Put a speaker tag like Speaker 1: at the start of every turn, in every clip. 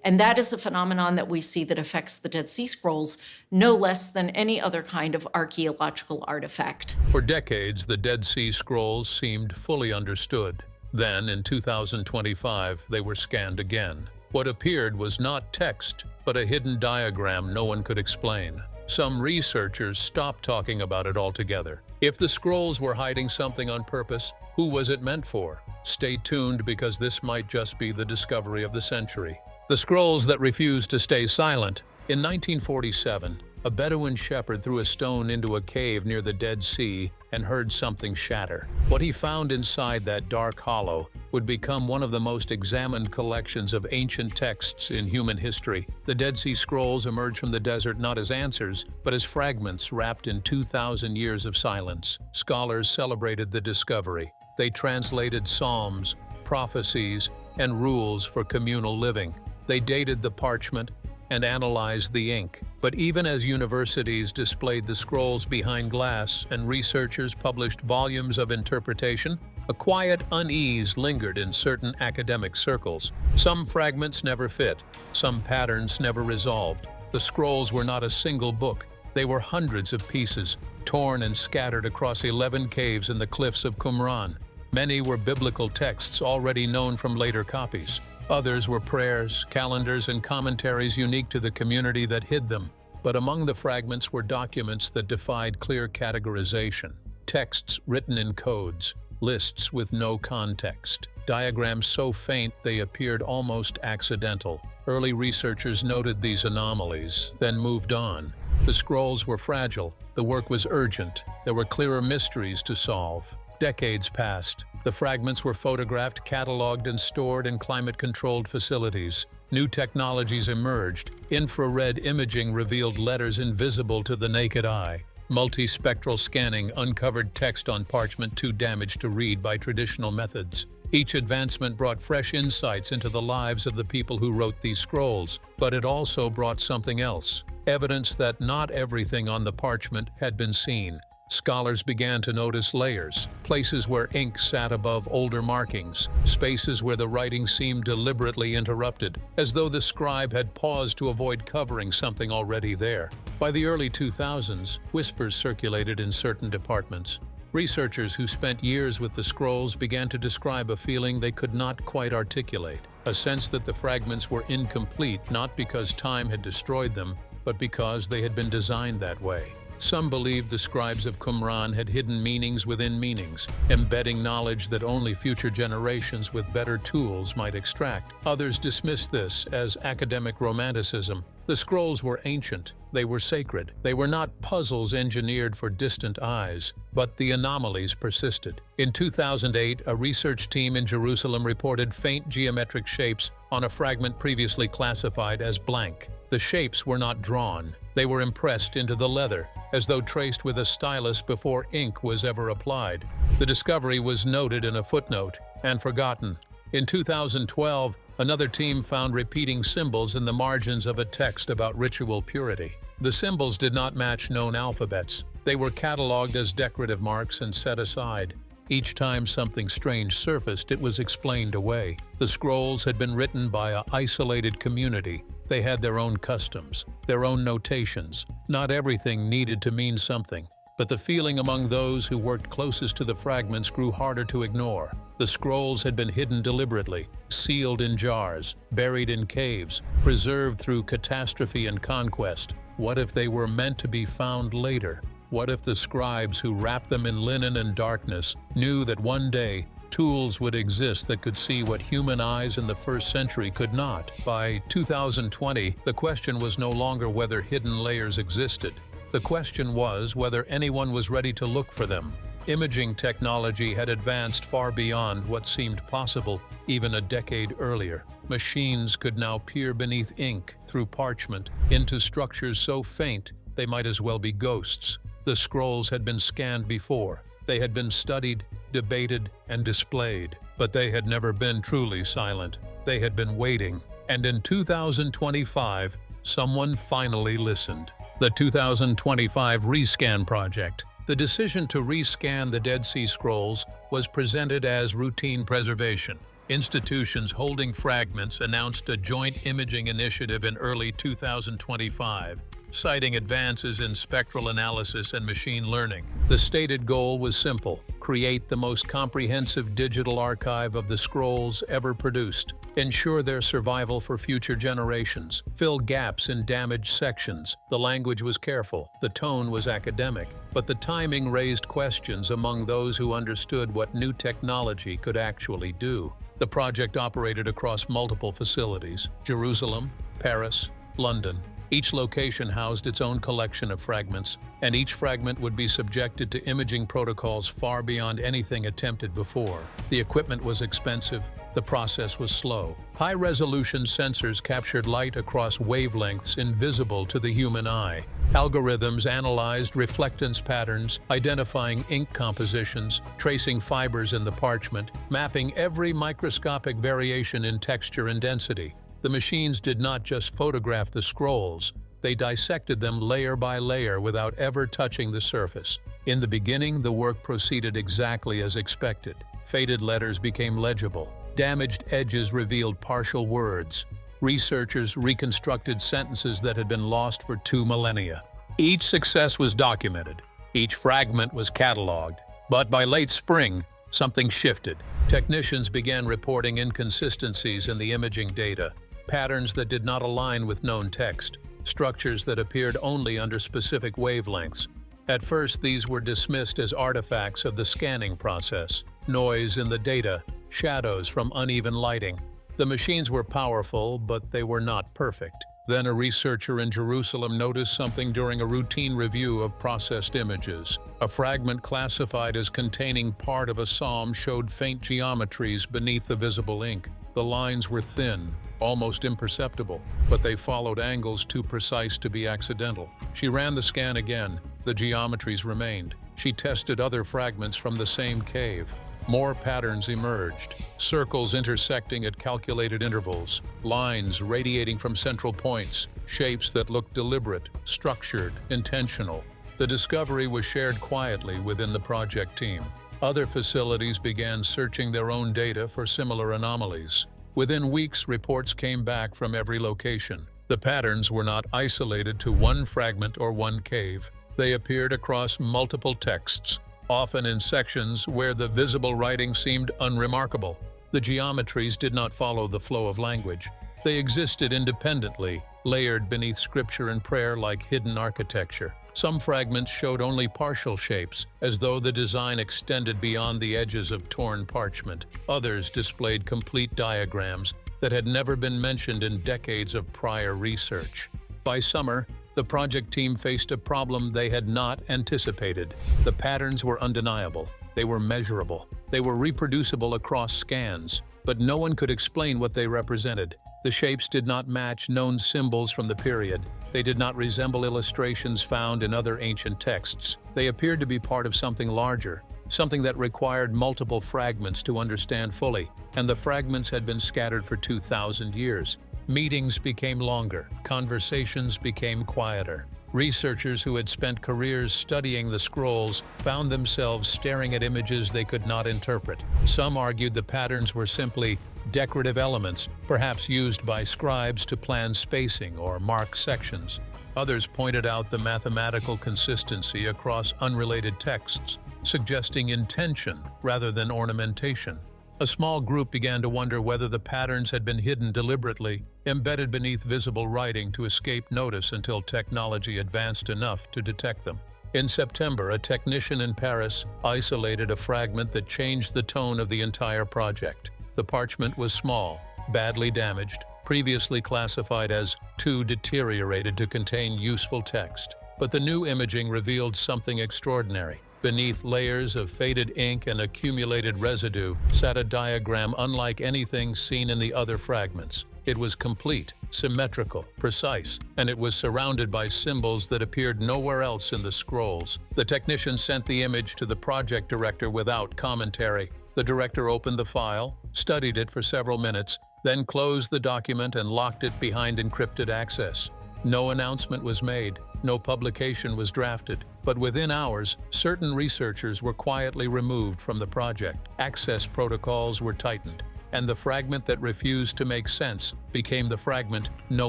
Speaker 1: And that is a phenomenon that we see that affects the Dead Sea Scrolls no less than any other kind of archaeological artifact.
Speaker 2: For decades, the Dead Sea Scrolls seemed fully understood. Then, in 2025, they were scanned again. What appeared was not text, but a hidden diagram no one could explain. Some researchers stopped talking about it altogether. If the scrolls were hiding something on purpose, who was it meant for? Stay tuned, because this might just be the discovery of the century. The scrolls that refused to stay silent. In 1947, a Bedouin shepherd threw a stone into a cave near the Dead Sea and heard something shatter. What he found inside that dark hollow would become one of the most examined collections of ancient texts in human history. The Dead Sea Scrolls emerged from the desert not as answers, but as fragments wrapped in 2,000 years of silence. Scholars celebrated the discovery. They translated psalms, prophecies, and rules for communal living. They dated the parchment and analyzed the ink. But even as universities displayed the scrolls behind glass and researchers published volumes of interpretation, a quiet unease lingered in certain academic circles. Some fragments never fit, some patterns never resolved. The scrolls were not a single book. They were hundreds of pieces, torn and scattered across 11 caves in the cliffs of Qumran. Many were biblical texts already known from later copies. Others were prayers, calendars, and commentaries unique to the community that hid them. But among the fragments were documents that defied clear categorization. Texts written in codes, lists with no context, diagrams so faint they appeared almost accidental. Early researchers noted these anomalies, then moved on. The scrolls were fragile, the work was urgent, there were clearer mysteries to solve. Decades passed. The fragments were photographed, cataloged, and stored in climate-controlled facilities. New technologies emerged. Infrared imaging revealed letters invisible to the naked eye. Multispectral scanning uncovered text on parchment too damaged to read by traditional methods. Each advancement brought fresh insights into the lives of the people who wrote these scrolls, but it also brought something else: evidence that not everything on the parchment had been seen. Scholars began to notice layers, places where ink sat above older markings, spaces where the writing seemed deliberately interrupted, as though the scribe had paused to avoid covering something already there. By the early 2000s, whispers circulated in certain departments. Researchers who spent years with the scrolls began to describe a feeling they could not quite articulate, a sense that the fragments were incomplete not because time had destroyed them, but because they had been designed that way. Some believed the scribes of Qumran had hidden meanings within meanings, embedding knowledge that only future generations with better tools might extract. Others dismissed this as academic romanticism. The scrolls were ancient, they were sacred. They were not puzzles engineered for distant eyes, but the anomalies persisted. In 2008, a research team in Jerusalem reported faint geometric shapes on a fragment previously classified as blank. The shapes were not drawn. They were impressed into the leather, as though traced with a stylus before ink was ever applied. The discovery was noted in a footnote and forgotten. In 2012, another team found repeating symbols in the margins of a text about ritual purity. The symbols did not match known alphabets. They were cataloged as decorative marks and set aside. Each time something strange surfaced, it was explained away. The scrolls had been written by an isolated community. They had their own customs, their own notations. Not everything needed to mean something, but the feeling among those who worked closest to the fragments grew harder to ignore. The scrolls had been hidden deliberately, sealed in jars, buried in caves, preserved through catastrophe and conquest. What if they were meant to be found later? What if the scribes who wrapped them in linen and darkness knew that one day tools would exist that could see what human eyes in the first century could not? By 2020, the question was no longer whether hidden layers existed. The question was whether anyone was ready to look for them. Imaging technology had advanced far beyond what seemed possible even a decade earlier. Machines could now peer beneath ink, through parchment, into structures so faint they might as well be ghosts. The scrolls had been scanned before. They had been studied, debated, and displayed, but they had never been truly silent. They had been waiting, and in 2025, someone finally listened. The 2025 Rescan Project. The decision to rescan the Dead Sea Scrolls was presented as routine preservation. Institutions holding fragments announced a joint imaging initiative in early 2025, citing advances in spectral analysis and machine learning. The stated goal was simple: create the most comprehensive digital archive of the scrolls ever produced, ensure their survival for future generations, fill gaps in damaged sections. The language was careful, the tone was academic, but the timing raised questions among those who understood what new technology could actually do. The project operated across multiple facilities: Jerusalem, Paris, London. Each location housed its own collection of fragments, and each fragment would be subjected to imaging protocols far beyond anything attempted before. The equipment was expensive, the process was slow. High-resolution sensors captured light across wavelengths invisible to the human eye. Algorithms analyzed reflectance patterns, identifying ink compositions, tracing fibers in the parchment, mapping every microscopic variation in texture and density. The machines did not just photograph the scrolls, they dissected them layer by layer without ever touching the surface. In the beginning, the work proceeded exactly as expected. Faded letters became legible. Damaged edges revealed partial words. Researchers reconstructed sentences that had been lost for 2 millennia. Each success was documented. Each fragment was cataloged. But by late spring, something shifted. Technicians began reporting inconsistencies in the imaging data. Patterns that did not align with known text, structures that appeared only under specific wavelengths. At first, these were dismissed as artifacts of the scanning process: noise in the data, shadows from uneven lighting. The machines were powerful, but they were not perfect. Then a researcher in Jerusalem noticed something during a routine review of processed images. A fragment classified as containing part of a psalm showed faint geometries beneath the visible ink. The lines were thin, almost imperceptible, but they followed angles too precise to be accidental. She ran the scan again. The geometries remained. She tested other fragments from the same cave. More patterns emerged, circles intersecting at calculated intervals, lines radiating from central points, shapes that looked deliberate, structured, intentional. The discovery was shared quietly within the project team. Other facilities began searching their own data for similar anomalies. Within weeks, reports came back from every location. The patterns were not isolated to one fragment or one cave. They appeared across multiple texts, often in sections where the visible writing seemed unremarkable. The geometries did not follow the flow of language. They existed independently, layered beneath scripture and prayer like hidden architecture. Some fragments showed only partial shapes, as though the design extended beyond the edges of torn parchment. Others displayed complete diagrams that had never been mentioned in decades of prior research. By summer, the project team faced a problem they had not anticipated. The patterns were undeniable. They were measurable. They were reproducible across scans, but no one could explain what they represented. The shapes did not match known symbols from the period. They did not resemble illustrations found in other ancient texts. They appeared to be part of something larger, something that required multiple fragments to understand fully, and the fragments had been scattered for 2,000 years. Meetings became longer, conversations became quieter. Researchers who had spent careers studying the scrolls found themselves staring at images they could not interpret. Some argued the patterns were simply decorative elements, perhaps used by scribes to plan spacing or mark sections. Others pointed out the mathematical consistency across unrelated texts, suggesting intention rather than ornamentation. A small group began to wonder whether the patterns had been hidden deliberately, embedded beneath visible writing to escape notice until technology advanced enough to detect them. In September, a technician in Paris isolated a fragment that changed the tone of the entire project. The parchment was small, badly damaged, previously classified as too deteriorated to contain useful text. But the new imaging revealed something extraordinary. Beneath layers of faded ink and accumulated residue sat a diagram unlike anything seen in the other fragments. It was complete, symmetrical, precise, and it was surrounded by symbols that appeared nowhere else in the scrolls. The technician sent the image to the project director without commentary. The director opened the file, studied it for several minutes, then closed the document and locked it behind encrypted access. No announcement was made, no publication was drafted, but within hours, certain researchers were quietly removed from the project. Access protocols were tightened. and the fragment that refused to make sense became the fragment no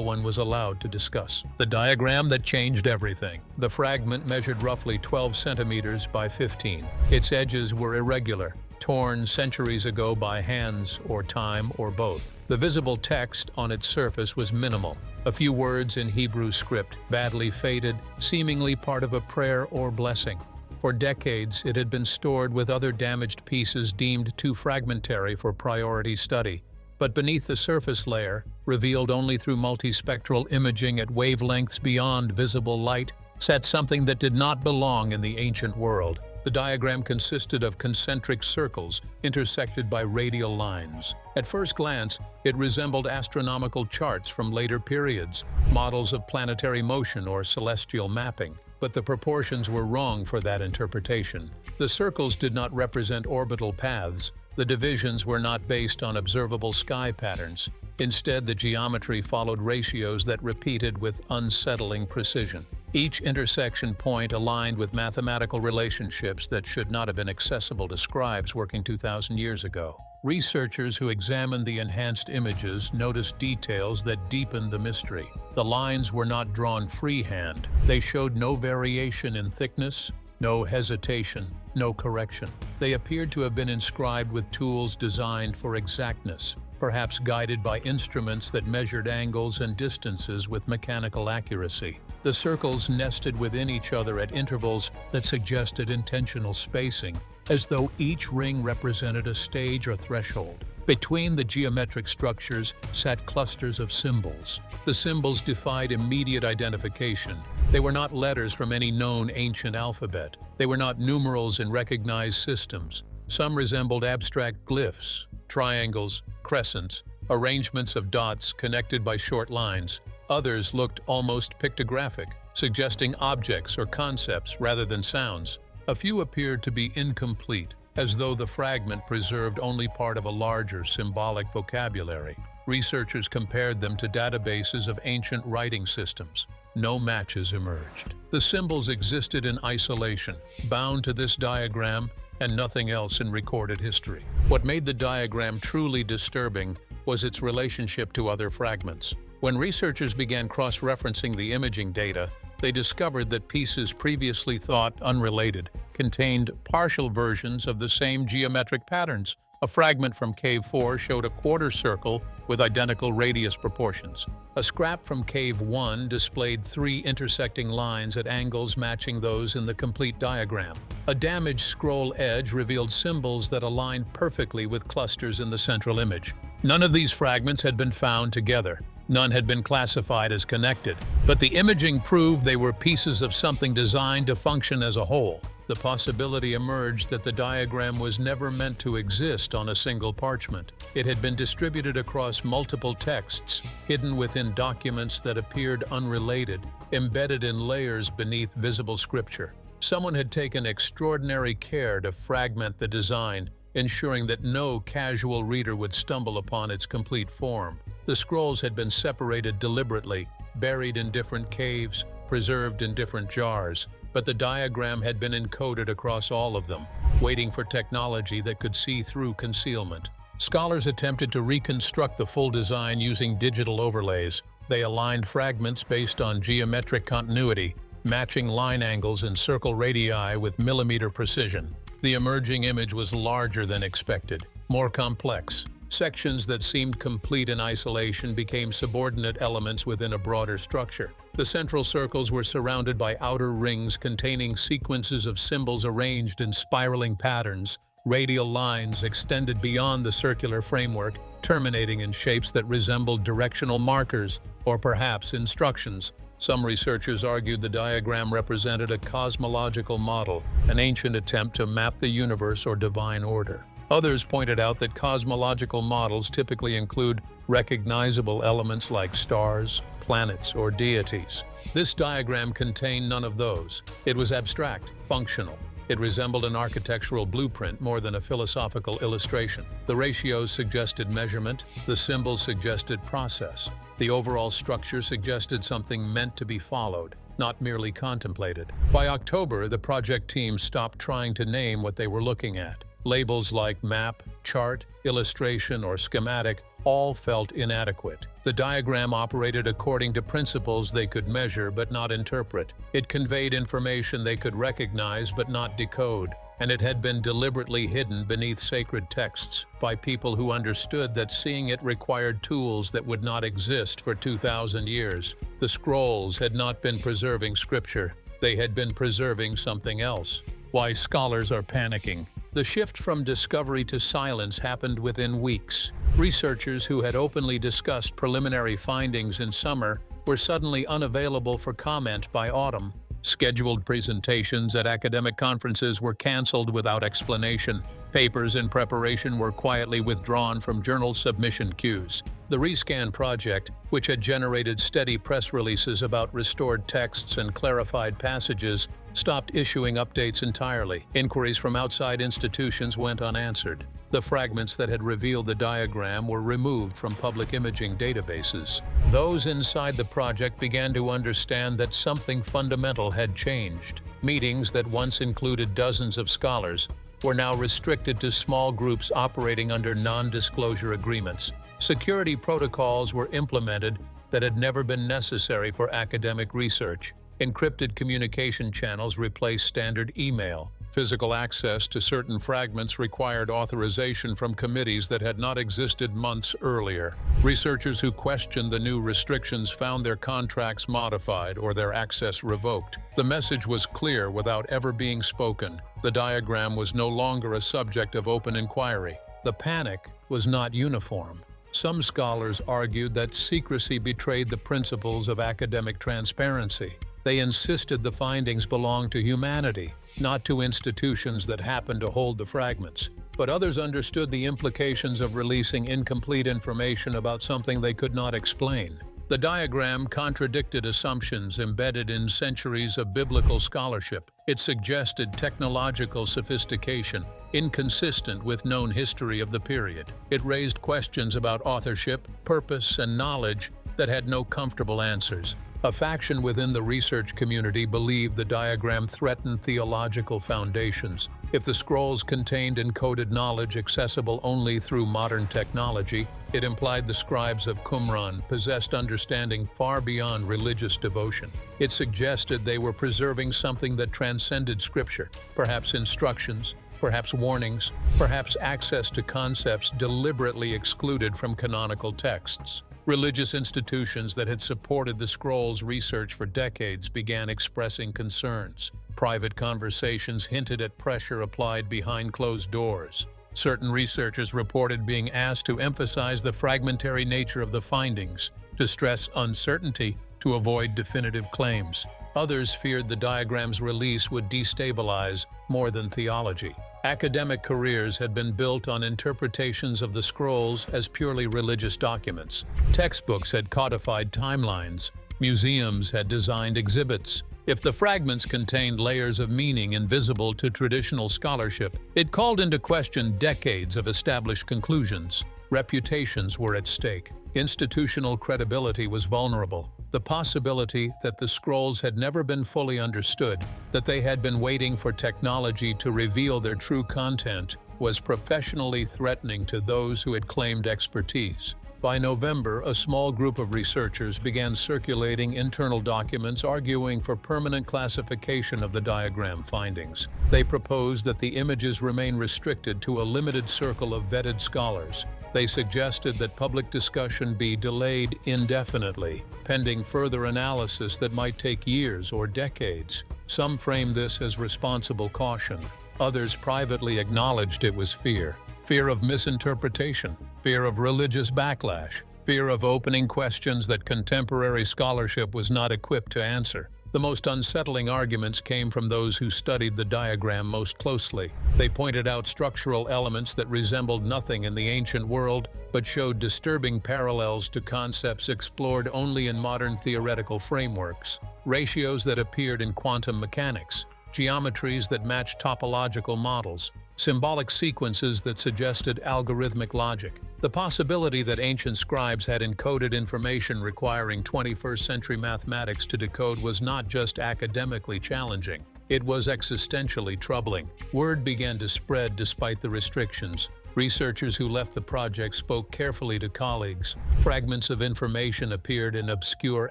Speaker 2: one was allowed to discuss. The diagram that changed everything. The fragment measured roughly 12 centimeters by 15. Its edges were irregular, torn centuries ago by hands or time or both. The visible text on its surface was minimal. A few words in Hebrew script, badly faded, seemingly part of a prayer or blessing. For decades, it had been stored with other damaged pieces deemed too fragmentary for priority study. But beneath the surface layer, revealed only through multispectral imaging at wavelengths beyond visible light, sat something that did not belong in the ancient world. The diagram consisted of concentric circles intersected by radial lines. At first glance, it resembled astronomical charts from later periods, models of planetary motion or celestial mapping. But the proportions were wrong for that interpretation. The circles did not represent orbital paths. The divisions were not based on observable sky patterns. Instead, the geometry followed ratios that repeated with unsettling precision. Each intersection point aligned with mathematical relationships that should not have been accessible to scribes working 2,000 years ago. Researchers who examined the enhanced images noticed details that deepened the mystery. The lines were not drawn freehand. They showed no variation in thickness, no hesitation, no correction. They appeared to have been inscribed with tools designed for exactness, perhaps guided by instruments that measured angles and distances with mechanical accuracy. The circles nested within each other at intervals that suggested intentional spacing, as though each ring represented a stage or threshold. Between the geometric structures sat clusters of symbols. The symbols defied immediate identification. They were not letters from any known ancient alphabet. They were not numerals in recognized systems. Some resembled abstract glyphs, triangles, crescents, arrangements of dots connected by short lines. Others looked almost pictographic, suggesting objects or concepts rather than sounds. A few appeared to be incomplete, as though the fragment preserved only part of a larger symbolic vocabulary. Researchers compared them to databases of ancient writing systems. No matches emerged. The symbols existed in isolation, bound to this diagram and nothing else in recorded history. What made the diagram truly disturbing was its relationship to other fragments. When researchers began cross-referencing the imaging data, they discovered that pieces previously thought unrelated contained partial versions of the same geometric patterns. A fragment from Cave 4 showed a quarter circle with identical radius proportions. A scrap from Cave 1 displayed 3 intersecting lines at angles matching those in the complete diagram. A damaged scroll edge revealed symbols that aligned perfectly with clusters in the central image. None of these fragments had been found together. None had been classified as connected, but the imaging proved they were pieces of something designed to function as a whole. The possibility emerged that the diagram was never meant to exist on a single parchment. It had been distributed across multiple texts, hidden within documents that appeared unrelated, embedded in layers beneath visible scripture. Someone had taken extraordinary care to fragment the design, ensuring that no casual reader would stumble upon its complete form. The scrolls had been separated deliberately, buried in different caves, preserved in different jars, but the diagram had been encoded across all of them, waiting for technology that could see through concealment. Scholars attempted to reconstruct the full design using digital overlays. They aligned fragments based on geometric continuity, matching line angles and circle radii with millimeter precision. The emerging image was larger than expected, more complex. Sections that seemed complete in isolation became subordinate elements within a broader structure. The central circles were surrounded by outer rings containing sequences of symbols arranged in spiraling patterns. Radial lines extended beyond the circular framework, terminating in shapes that resembled directional markers or perhaps instructions. Some researchers argued the diagram represented a cosmological model, an ancient attempt to map the universe or divine order. Others pointed out that cosmological models typically include recognizable elements like stars, planets, or deities. This diagram contained none of those. It was abstract, functional. It resembled an architectural blueprint more than a philosophical illustration. The ratios suggested measurement, the symbols suggested process. The overall structure suggested something meant to be followed, not merely contemplated. By October, the project team stopped trying to name what they were looking at. Labels like map, chart, illustration, or schematic all felt inadequate. The diagram operated according to principles they could measure but not interpret. It conveyed information they could recognize but not decode, and it had been deliberately hidden beneath sacred texts by people who understood that seeing it required tools that would not exist for 2,000 years. The scrolls had not been preserving scripture. They had been preserving something else. Why scholars are panicking. The shift from discovery to silence happened within weeks. Researchers who had openly discussed preliminary findings in summer were suddenly unavailable for comment by autumn. Scheduled presentations at academic conferences were canceled without explanation. Papers in preparation were quietly withdrawn from journal submission queues. The Rescan project, which had generated steady press releases about restored texts and clarified passages, stopped issuing updates entirely. Inquiries from outside institutions went unanswered. The fragments that had revealed the diagram were removed from public imaging databases. Those inside the project began to understand that something fundamental had changed. Meetings that once included dozens of scholars were now restricted to small groups operating under non-disclosure agreements. Security protocols were implemented that had never been necessary for academic research. Encrypted communication channels replaced standard email. Physical access to certain fragments required authorization from committees that had not existed months earlier. Researchers who questioned the new restrictions found their contracts modified or their access revoked. The message was clear without ever being spoken. The diagram was no longer a subject of open inquiry. The panic was not uniform. Some scholars argued that secrecy betrayed the principles of academic transparency. They insisted the findings belonged to humanity, not to institutions that happened to hold the fragments. But others understood the implications of releasing incomplete information about something they could not explain. The diagram contradicted assumptions embedded in centuries of biblical scholarship. It suggested technological sophistication, inconsistent with known history of the period. It raised questions about authorship, purpose, and knowledge that had no comfortable answers. A faction within the research community believed the diagram threatened theological foundations. If the scrolls contained encoded knowledge accessible only through modern technology, it implied the scribes of Qumran possessed understanding far beyond religious devotion. It suggested they were preserving something that transcended scripture, perhaps instructions, perhaps warnings, perhaps access to concepts deliberately excluded from canonical texts. Religious institutions that had supported the scrolls' research for decades began expressing concerns. Private conversations hinted at pressure applied behind closed doors. Certain researchers reported being asked to emphasize the fragmentary nature of the findings, to stress uncertainty, to avoid definitive claims. Others feared the diagram's release would destabilize more than theology. Academic careers had been built on interpretations of the scrolls as purely religious documents. Textbooks had codified timelines. Museums had designed exhibits. If the fragments contained layers of meaning invisible to traditional scholarship, it called into question decades of established conclusions. Reputations were at stake. Institutional credibility was vulnerable. The possibility that the scrolls had never been fully understood, that they had been waiting for technology to reveal their true content, was professionally threatening to those who had claimed expertise. By November, a small group of researchers began circulating internal documents arguing for permanent classification of the diagram findings. They proposed that the images remain restricted to a limited circle of vetted scholars. They suggested that public discussion be delayed indefinitely, pending further analysis that might take years or decades. Some framed this as responsible caution. Others privately acknowledged it was fear. Fear of misinterpretation, fear of religious backlash, fear of opening questions that contemporary scholarship was not equipped to answer. The most unsettling arguments came from those who studied the diagram most closely. They pointed out structural elements that resembled nothing in the ancient world, but showed disturbing parallels to concepts explored only in modern theoretical frameworks. Ratios that appeared in quantum mechanics, geometries that matched topological models, symbolic sequences that suggested algorithmic logic. The possibility that ancient scribes had encoded information requiring 21st-century mathematics to decode was not just academically challenging. It was existentially troubling. Word began to spread despite the restrictions. Researchers who left the project spoke carefully to colleagues. Fragments of information appeared in obscure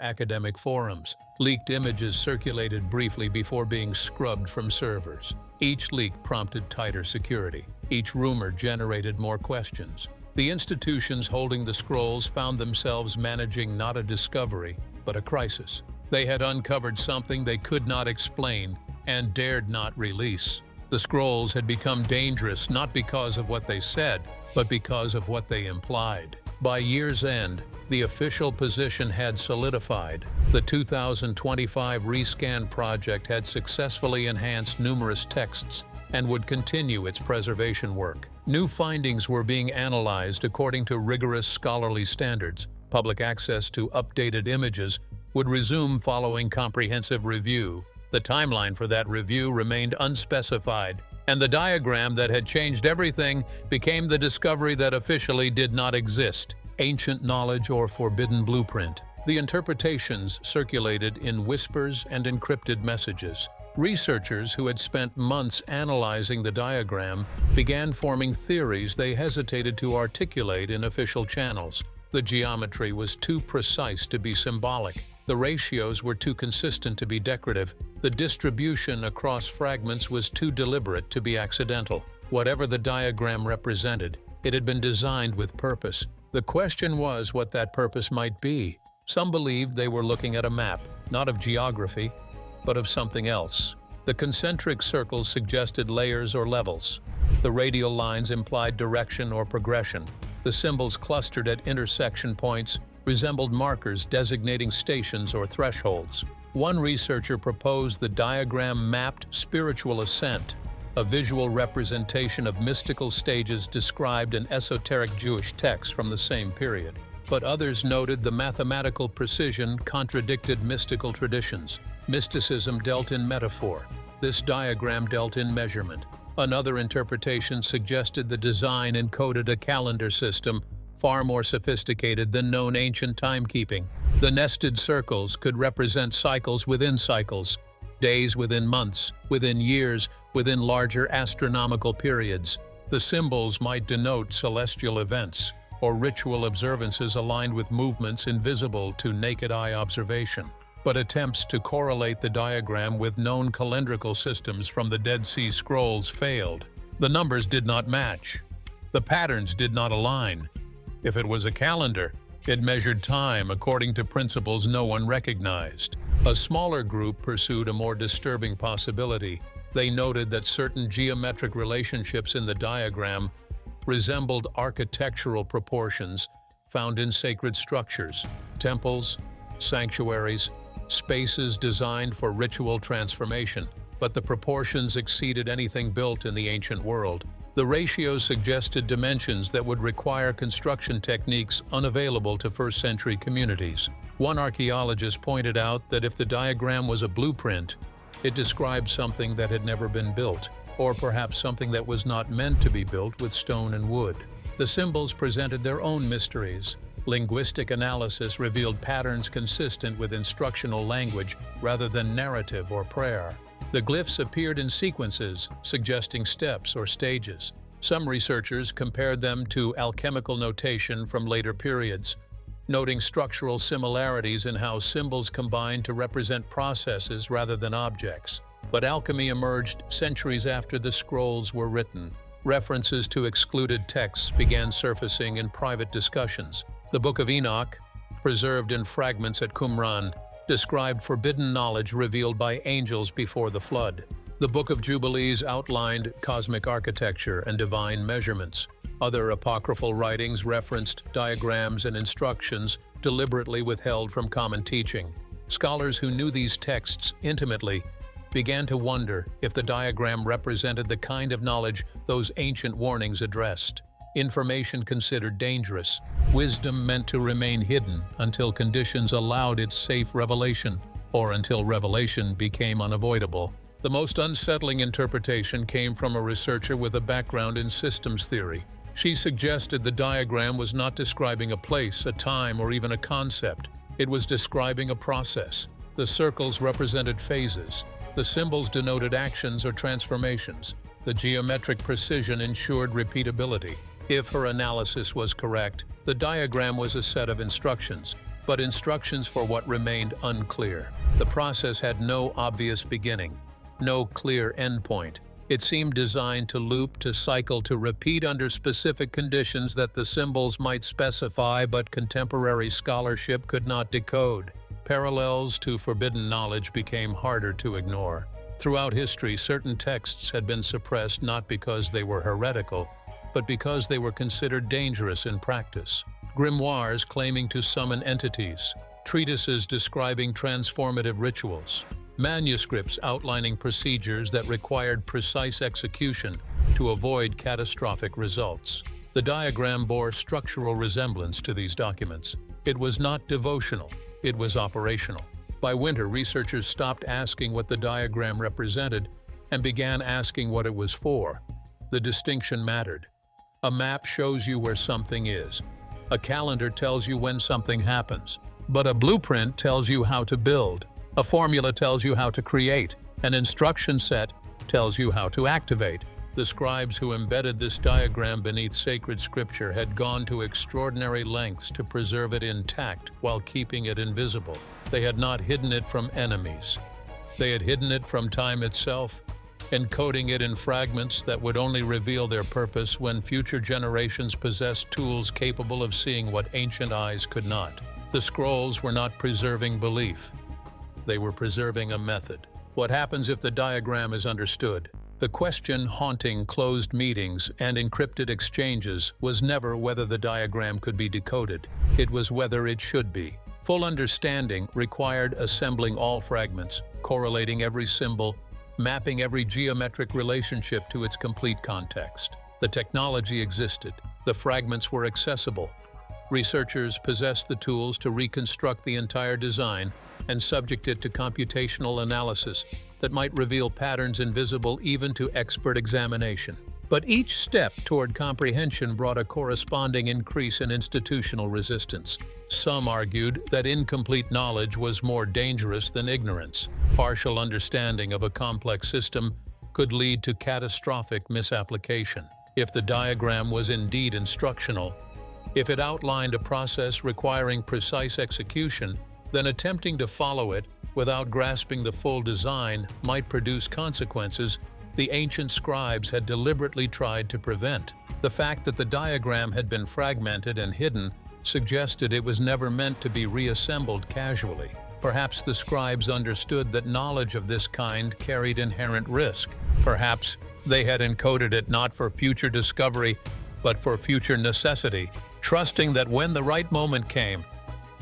Speaker 2: academic forums. Leaked images circulated briefly before being scrubbed from servers. Each leak prompted tighter security. Each rumor generated more questions. The institutions holding the scrolls found themselves managing not a discovery, but a crisis. They had uncovered something they could not explain and dared not release. The scrolls had become dangerous not because of what they said, but because of what they implied. By year's end, the official position had solidified. The 2025 Rescan project had successfully enhanced numerous texts and would continue its preservation work. New findings were being analyzed according to rigorous scholarly standards. Public access to updated images would resume following comprehensive review. The timeline for that review remained unspecified, and the diagram that had changed everything became the discovery that officially did not exist: ancient knowledge or forbidden blueprint. The interpretations circulated in whispers and encrypted messages. Researchers who had spent months analyzing the diagram began forming theories they hesitated to articulate in official channels. The geometry was too precise to be symbolic. The ratios were too consistent to be decorative. The distribution across fragments was too deliberate to be accidental. Whatever the diagram represented, it had been designed with purpose. The question was what that purpose might be. Some believed they were looking at a map, not of geography, but of something else. The concentric circles suggested layers or levels. The radial lines implied direction or progression. The symbols clustered at intersection points resembled markers designating stations or thresholds. One researcher proposed the diagram mapped spiritual ascent. A visual representation of mystical stages described an esoteric Jewish text from the same period. But others noted the mathematical precision contradicted mystical traditions. Mysticism dealt in metaphor. This diagram dealt in measurement. Another interpretation suggested the design encoded a calendar system far more sophisticated than known ancient timekeeping. The nested circles could represent cycles within cycles, days within months, within years, within larger astronomical periods. The symbols might denote celestial events or ritual observances aligned with movements invisible to naked eye observation. But attempts to correlate the diagram with known calendrical systems from the Dead Sea Scrolls failed. The numbers did not match. The patterns did not align. If it was a calendar, it measured time according to principles no one recognized. A smaller group pursued a more disturbing possibility. They noted that certain geometric relationships in the diagram resembled architectural proportions found in sacred structures, temples, sanctuaries, spaces designed for ritual transformation, but the proportions exceeded anything built in the ancient world. The ratios suggested dimensions that would require construction techniques unavailable to first-century communities. One archaeologist pointed out that if the diagram was a blueprint, it described something that had never been built, or perhaps something that was not meant to be built with stone and wood. The symbols presented their own mysteries. Linguistic analysis revealed patterns consistent with instructional language rather than narrative or prayer. The glyphs appeared in sequences, suggesting steps or stages. Some researchers compared them to alchemical notation from later periods, noting structural similarities in how symbols combined to represent processes rather than objects. But alchemy emerged centuries after the scrolls were written. References to excluded texts began surfacing in private discussions. The Book of Enoch, preserved in fragments at Qumran, described forbidden knowledge revealed by angels before the flood. The Book of Jubilees outlined cosmic architecture and divine measurements. Other apocryphal writings referenced diagrams and instructions deliberately withheld from common teaching. Scholars who knew these texts intimately began to wonder if the diagram represented the kind of knowledge those ancient warnings addressed. Information considered dangerous, wisdom meant to remain hidden until conditions allowed its safe revelation, or until revelation became unavoidable. The most unsettling interpretation came from a researcher with a background in systems theory. She suggested the diagram was not describing a place, a time, or even a concept. It was describing a process. The circles represented phases. The symbols denoted actions or transformations. The geometric precision ensured repeatability. If her analysis was correct, the diagram was a set of instructions, but instructions for what remained unclear. The process had no obvious beginning, no clear endpoint. It seemed designed to loop, to cycle, to repeat under specific conditions that the symbols might specify, but contemporary scholarship could not decode. Parallels to forbidden knowledge became harder to ignore. Throughout history, certain texts had been suppressed not because they were heretical, but because they were considered dangerous in practice. Grimoires claiming to summon entities, treatises describing transformative rituals, manuscripts outlining procedures that required precise execution to avoid catastrophic results. The diagram bore structural resemblance to these documents. It was not devotional, it was operational. By winter, researchers stopped asking what the diagram represented and began asking what it was for. The distinction mattered. A map shows you where something is. A calendar tells you when something happens. But a blueprint tells you how to build. A formula tells you how to create. An instruction set tells you how to activate. The scribes who embedded this diagram beneath sacred scripture had gone to extraordinary lengths to preserve it intact while keeping it invisible. They had not hidden it from enemies. They had hidden it from time itself, encoding it in fragments that would only reveal their purpose when future generations possessed tools capable of seeing what ancient eyes could not. The scrolls were not preserving belief. They were preserving a method. What happens if the diagram is understood? The question haunting closed meetings and encrypted exchanges was never whether the diagram could be decoded. It was whether it should be. Full understanding required assembling all fragments, correlating every symbol, mapping every geometric relationship to its complete context. The technology existed. The fragments were accessible. Researchers possessed the tools to reconstruct the entire design and subject it to computational analysis that might reveal patterns invisible even to expert examination. But each step toward comprehension brought a corresponding increase in institutional resistance. Some argued that incomplete knowledge was more dangerous than ignorance. Partial understanding of a complex system could lead to catastrophic misapplication. If the diagram was indeed instructional, if it outlined a process requiring precise execution, then attempting to follow it without grasping the full design might produce consequences the ancient scribes had deliberately tried to prevent. The fact that the diagram had been fragmented and hidden suggested it was never meant to be reassembled casually. Perhaps the scribes understood that knowledge of this kind carried inherent risk. Perhaps they had encoded it not for future discovery, but for future necessity, trusting that when the right moment came,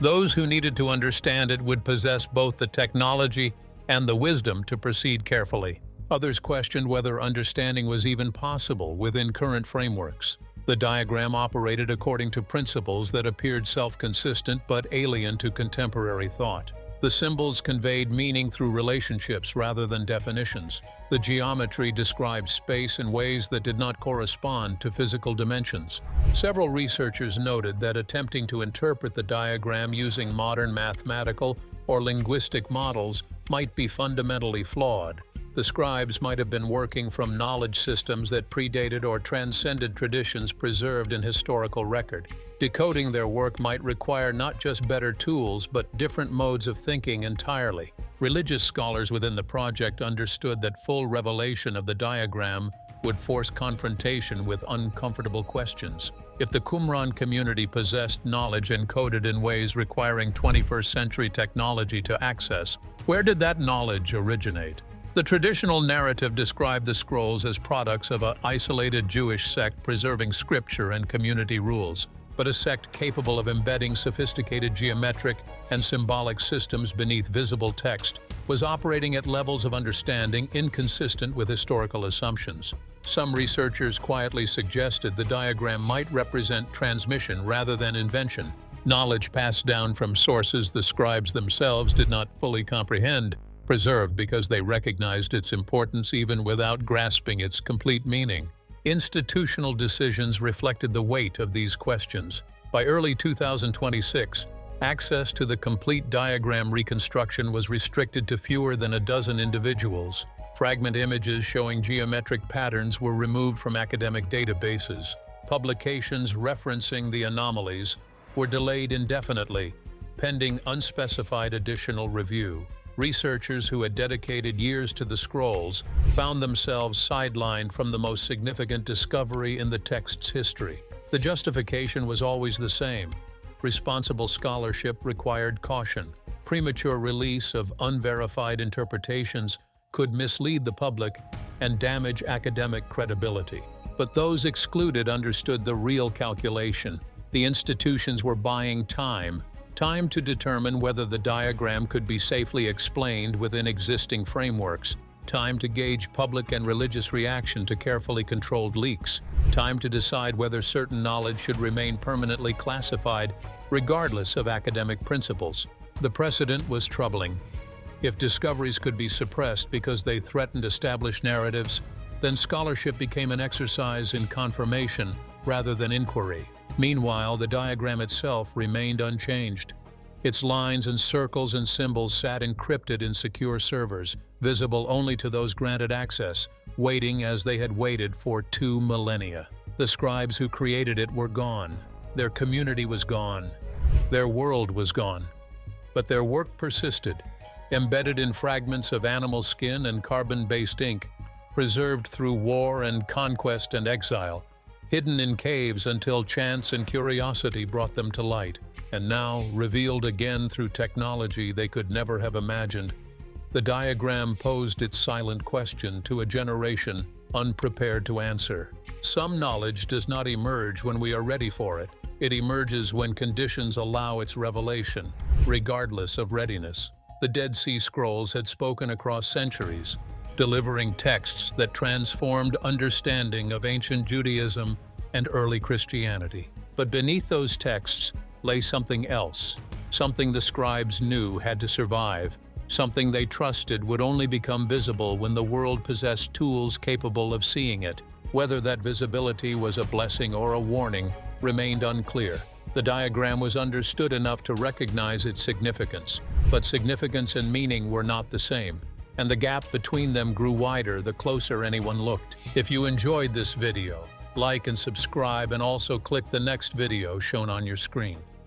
Speaker 2: those who needed to understand it would possess both the technology and the wisdom to proceed carefully. Others questioned whether understanding was even possible within current frameworks. The diagram operated according to principles that appeared self-consistent but alien to contemporary thought. The symbols conveyed meaning through relationships rather than definitions. The geometry described space in ways that did not correspond to physical dimensions. Several researchers noted that attempting to interpret the diagram using modern mathematical or linguistic models might be fundamentally flawed. The scribes might have been working from knowledge systems that predated or transcended traditions preserved in historical record. Decoding their work might require not just better tools, but different modes of thinking entirely. Religious scholars within the project understood that full revelation of the diagram would force confrontation with uncomfortable questions. If the Qumran community possessed knowledge encoded in ways requiring 21st century technology to access, where did that knowledge originate? The traditional narrative described the scrolls as products of an isolated Jewish sect preserving scripture and community rules, but a sect capable of embedding sophisticated geometric and symbolic systems beneath visible text was operating at levels of understanding inconsistent with historical assumptions. Some researchers quietly suggested the diagram might represent transmission rather than invention, knowledge passed down from sources the scribes themselves did not fully comprehend, preserved because they recognized its importance even without grasping its complete meaning. Institutional decisions reflected the weight of these questions. By early 2026, Access to the complete diagram reconstruction was restricted to fewer than a dozen individuals. Fragment images showing geometric patterns were removed from academic databases. Publications referencing the anomalies were delayed indefinitely, pending unspecified additional review. Researchers who had dedicated years to the scrolls found themselves sidelined from the most significant discovery in the text's history. The justification was always the same. Responsible scholarship required caution. Premature release of unverified interpretations could mislead the public and damage academic credibility. But those excluded understood the real calculation. The institutions were buying time to determine whether the diagram could be safely explained within existing frameworks, time to gauge public and religious reaction to carefully controlled leaks, time to decide whether certain knowledge should remain permanently classified, regardless of academic principles. The precedent was troubling. If discoveries could be suppressed because they threatened established narratives, then scholarship became an exercise in confirmation rather than inquiry. Meanwhile, the diagram itself remained unchanged. Its lines and circles and symbols sat encrypted in secure servers, visible only to those granted access, waiting as they had waited for 2 millennia. The scribes who created it were gone. Their community was gone. Their world was gone. But their work persisted, embedded in fragments of animal skin and carbon-based ink, preserved through war and conquest and exile, hidden in caves until chance and curiosity brought them to light, and now revealed again through technology they could never have imagined. The diagram posed its silent question to a generation unprepared to answer. Some knowledge does not emerge when we are ready for it. It emerges when conditions allow its revelation, regardless of readiness. The Dead Sea Scrolls had spoken across centuries, delivering texts that transformed understanding of ancient Judaism and early Christianity. But beneath those texts lay something else, something the scribes knew had to survive, something they trusted would only become visible when the world possessed tools capable of seeing it. Whether that visibility was a blessing or a warning remained unclear. The diagram was understood enough to recognize its significance, but significance and meaning were not the same, and the gap between them grew wider the closer anyone looked. If you enjoyed this video, like and subscribe, and also click the next video shown on your screen.